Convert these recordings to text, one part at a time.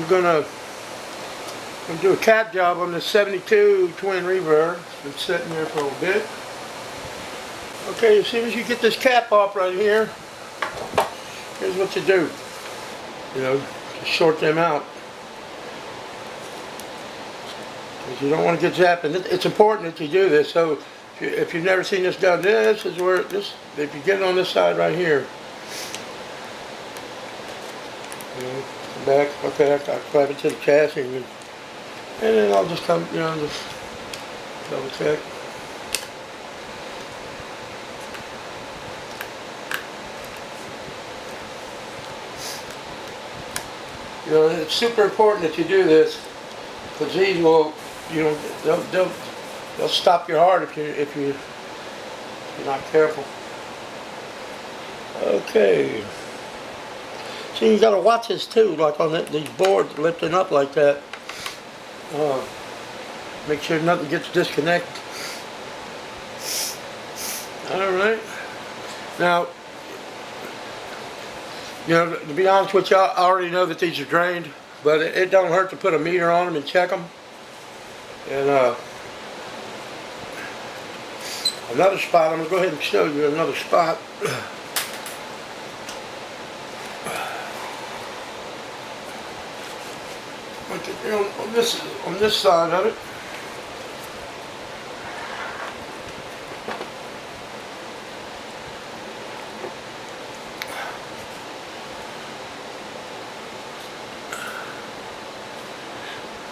I'm gonna do a cap job on this 72 twin reverb. It's been sitting there for a little bit. Okay, as soon as you get this cap off right here, here's what you do. You know, just short them out. Because you don't want to get zapped. And it's important that you do this. So if you've never seen this done, this is where if you get it on this side right here. Back, okay, I clamp it to the chassis, and then I'll just come, just double check. It's super important that you do this, because these will, they'll stop your heart if you're not careful. Okay. See, you gotta watch this too, like on these boards lifting up like that. Make sure nothing gets disconnected. Alright. Now, to be honest with you, I already know that these are drained, but it don't hurt to put a meter on them and check them. And another spot, I'm gonna go ahead and show you another spot. On this side of it.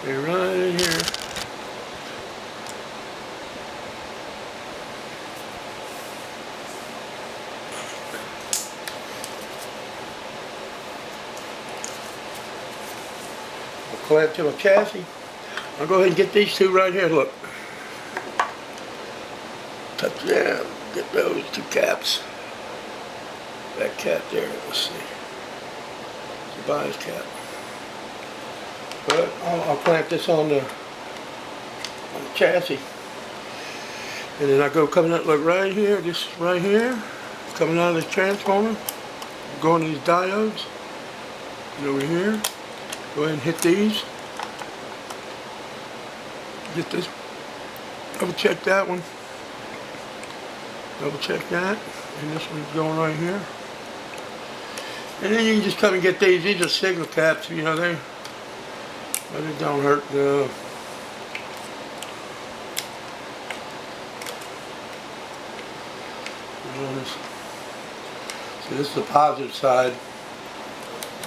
You're right in here. Clamp to my chassis. I'll go ahead and get these two right here. Look, touch them. Get those two caps. That cap there. Let's see. It's a bias cap. But I'll clamp this on the chassis, and then I go coming out like right here. This right here, coming out of this transformer, going to these diodes, and over here. Go ahead and hit these. Get this. Double check that one. Double check that. And this one's going right here. And then you can just come and get these. These are signal caps. They don't hurt. See, this is the positive side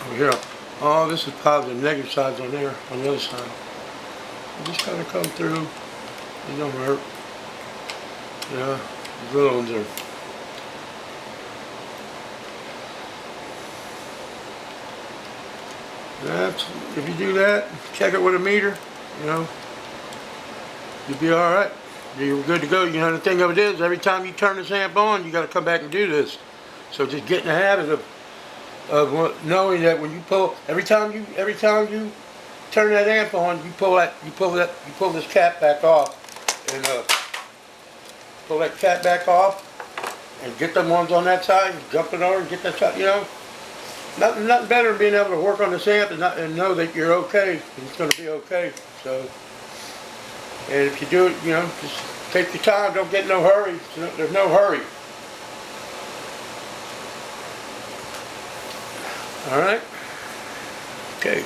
over here. Oh, this is positive, negative sides on there, on the other side. You just kind of come through. They don't hurt. Yeah, the little ones are. If you do that, check it with a meter, you'll be alright. You're good to go. The thing of it is, every time you turn this amp on, you got to come back and do this. So just get in the habit of knowing that when you pull, every time you turn that amp on, you pull this cap back off, and pull that cap back off, and get them ones on that side, jump it over, and get that side. Nothing better than being able to work on this amp and know that you're okay, and it's going to be okay. So, and if you do it, just take your time. Don't get in no hurry. There's no hurry. Alright? Okay.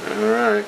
Alright.